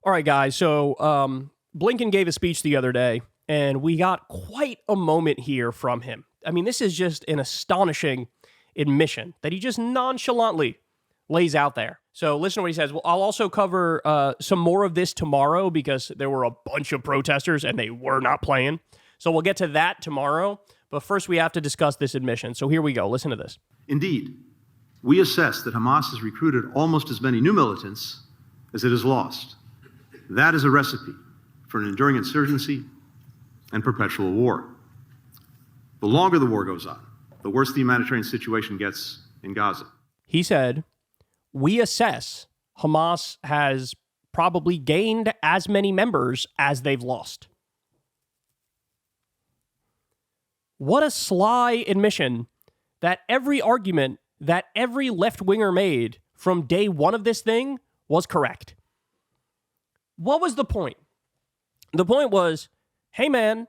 All right, guys. So Blinken gave a speech the other day, and we got quite a moment here from him. I mean, this is just an astonishing admission that he just nonchalantly lays out there. So listen to what he says. Well, I'll also cover some more of this tomorrow because there were a bunch of protesters and they were not playing. So we'll get to that tomorrow. But first, we have to discuss this admission. So here we go. Listen to this. Indeed, we assess that Hamas has recruited almost as many new militants as it has lost. That is a recipe for an enduring insurgency and perpetual war. The longer the war goes on, the worse the humanitarian situation gets in Gaza. He said, we assess Hamas has probably gained as many members as they've lost. What a sly admission that every argument that every left-winger made from day one of this thing was correct. What was the point? The point was, hey man,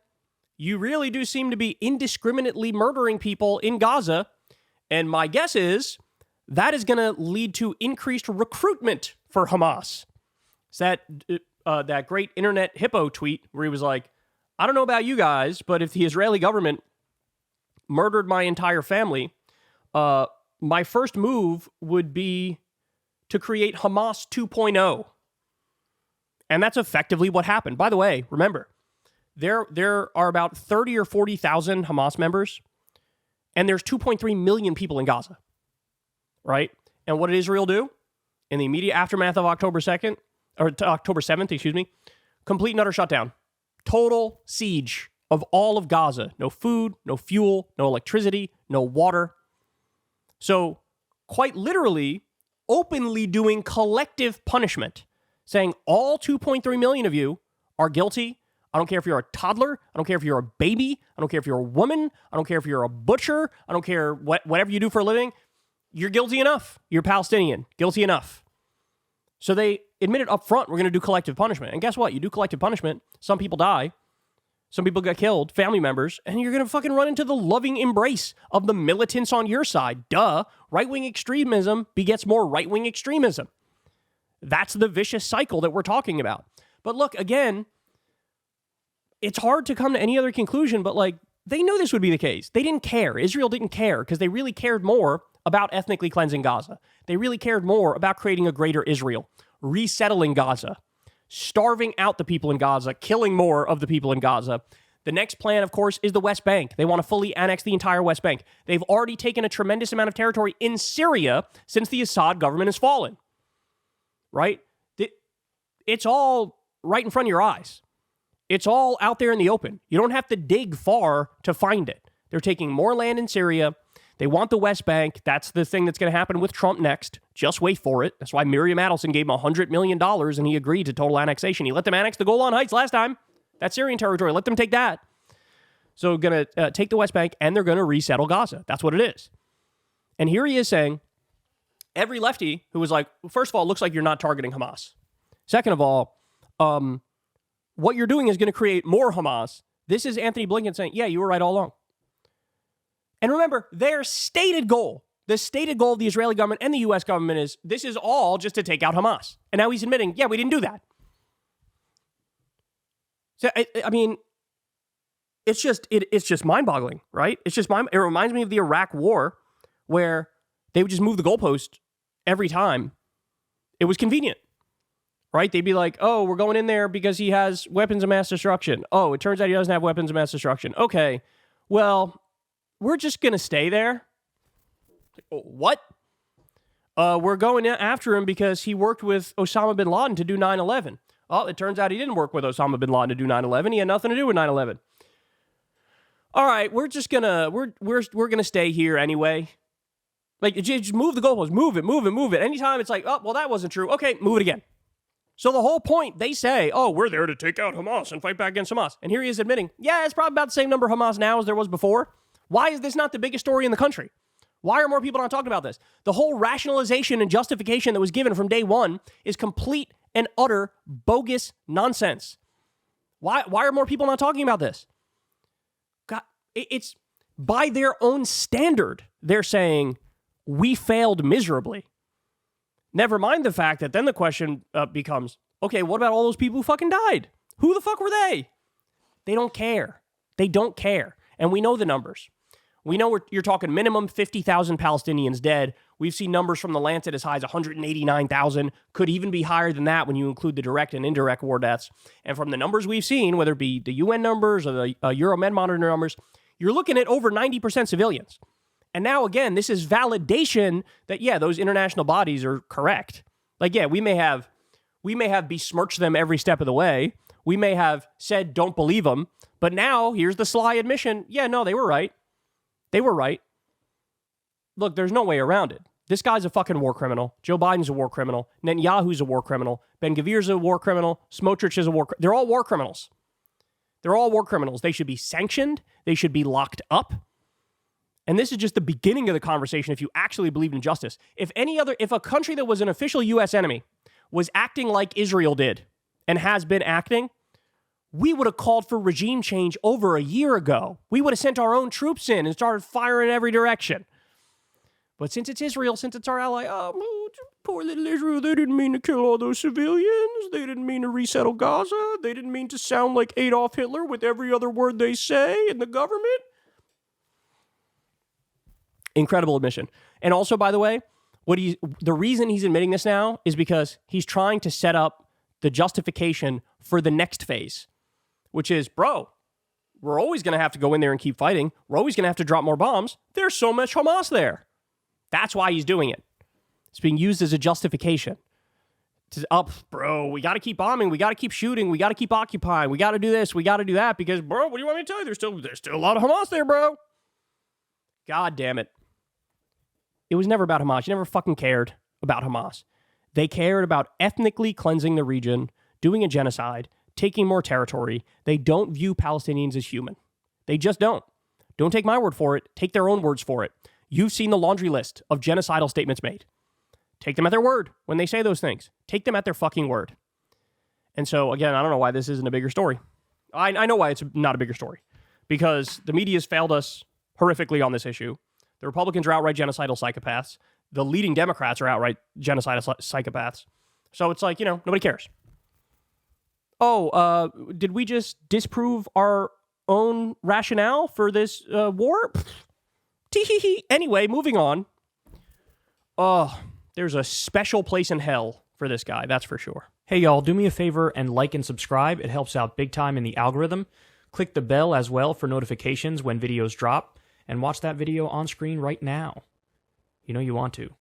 you really do seem to be indiscriminately murdering people in Gaza, and my guess is that is going to lead to increased recruitment for Hamas. It's that great internet hippo tweet where he was like, I don't know about you guys, but if the Israeli government murdered my entire family, my first move would be to create Hamas 2.0. And that's effectively what happened. By the way, remember, there are about 30 or 40,000 Hamas members, and there's 2.3 million people in Gaza, right? And what did Israel do in the immediate aftermath of October 7th, complete and utter shutdown. Total siege of all of Gaza. No food, no fuel, no electricity, no water. So quite literally, openly doing collective punishment, saying all 2.3 million of you are guilty. I don't care if you're a toddler. I don't care if you're a baby. I don't care if you're a woman. I don't care if you're a butcher. I don't care whatever you do for a living. You're guilty enough. You're Palestinian. Guilty enough. So they admitted up front, we're going to do collective punishment. And guess what? You do collective punishment. Some people die. Some people get killed, family members, and you're going to fucking run into the loving embrace of the militants on your side. Duh. Right-wing extremism begets more right-wing extremism. That's the vicious cycle that we're talking about. But look, again, it's hard to come to any other conclusion, but like, they knew this would be the case. They didn't care. Israel didn't care because they really cared more about ethnically cleansing Gaza. They really cared more about creating a greater Israel, resettling Gaza, starving out the people in Gaza, killing more of the people in Gaza. The next plan, of course, is the West Bank. They want to fully annex the entire West Bank. They've already taken a tremendous amount of territory in Syria since the Assad government has fallen. Right? It's all right in front of your eyes. It's all out there in the open. You don't have to dig far to find it. They're taking more land in Syria. They want the West Bank. That's the thing that's going to happen with Trump next. Just wait for it. That's why Miriam Adelson gave him $100 million and he agreed to total annexation. He let them annex the Golan Heights last time. That's Syrian territory. Let them take that. So going to take the West Bank and they're going to resettle Gaza. That's what it is. And here he is saying, every lefty who was like, first of all, it looks like you're not targeting Hamas. Second of all, what you're doing is going to create more Hamas. This is Anthony Blinken saying, yeah, you were right all along. And remember, their stated goal, the stated goal of the Israeli government and the U.S. government is, this is all just to take out Hamas. And now he's admitting, yeah, we didn't do that. So, I mean, it's just mind-boggling, right? It reminds me of the Iraq War where they would just move the goalpost every time it was convenient, right? They'd be like, oh, we're going in there because he has weapons of mass destruction. Oh, it turns out he doesn't have weapons of mass destruction. Okay, well, we're just going to stay there. What? We're going after him because he worked with Osama bin Laden to do 9/11. Oh, it turns out he didn't work with Osama bin Laden to do 9/11. He had nothing to do with 9/11. All right, we're just gonna we're gonna stay here anyway. Like, just move the goalposts, move it. Anytime it's like, oh, well, that wasn't true. Okay, move it again. So the whole point, they say, oh, we're there to take out Hamas and fight back against Hamas. And here he is admitting, yeah, it's probably about the same number of Hamas now as there was before. Why is this not the biggest story in the country? Why are more people not talking about this? The whole rationalization and justification that was given from day one is complete and utter bogus nonsense. Why are more people not talking about this? God, it's by their own standard. They're saying, we failed miserably. Never mind the fact that then the question becomes, Okay, what about all those people who fucking died? Who the fuck were they? They don't care. They don't care. And we know the numbers. We know you're talking minimum 50,000 Palestinians dead. We've seen numbers from the Lancet as high as 189,000. Could even be higher than that when you include the direct and indirect war deaths. And from the numbers we've seen, whether it be the UN numbers or the Euromed Monitor numbers, you're looking at over 90% civilians. And now, again, this is validation that, yeah, those international bodies are correct. Like, yeah, we may have besmirched them every step of the way. We may have said, don't believe them. But now, here's the sly admission. Yeah, no, they were right. They were right. Look, there's no way around it. This guy's a fucking war criminal. Joe Biden's a war criminal. Netanyahu's a war criminal. Ben-Gvir's a war criminal. Smotrich is a war criminal. They're all war criminals. They're all war criminals. They should be sanctioned. They should be locked up. And this is just the beginning of the conversation if you actually believe in justice. If a country that was an official U.S. enemy was acting like Israel did and has been acting, we would have called for regime change over a year ago. We would have sent our own troops in and started firing in every direction. But since it's Israel, since it's our ally, oh, poor little Israel, they didn't mean to kill all those civilians. They didn't mean to resettle Gaza. They didn't mean to sound like Adolf Hitler with every other word they say in the government. Incredible admission. And also, by the way, the reason he's admitting this now is because he's trying to set up the justification for the next phase, which is, bro, we're always going to have to go in there and keep fighting. We're always going to have to drop more bombs. There's so much Hamas there. That's why he's doing it. It's being used as a justification. Bro, we got to keep bombing. We got to keep shooting. We got to keep occupying. We got to do this. We got to do that because, bro, what do you want me to tell you? There's still a lot of Hamas there, bro. God damn it. It was never about Hamas. You never fucking cared about Hamas. They cared about ethnically cleansing the region, doing a genocide, taking more territory. They don't view Palestinians as human. They just don't. Don't take my word for it. Take their own words for it. You've seen the laundry list of genocidal statements made. Take them at their word when they say those things. Take them at their fucking word. And so, again, I don't know why this isn't a bigger story. I know why it's not a bigger story. Because the media has failed us horrifically on this issue. The Republicans are outright genocidal psychopaths. The leading Democrats are outright genocidal psychopaths. So it's like, nobody cares. Oh, did we just disprove our own rationale for this war? Tee-hee-hee. Anyway, moving on. Oh, there's a special place in hell for this guy, that's for sure. Hey, y'all, do me a favor and like and subscribe. It helps out big time in the algorithm. Click the bell as well for notifications when videos drop. And watch that video on screen right now. You know you want to.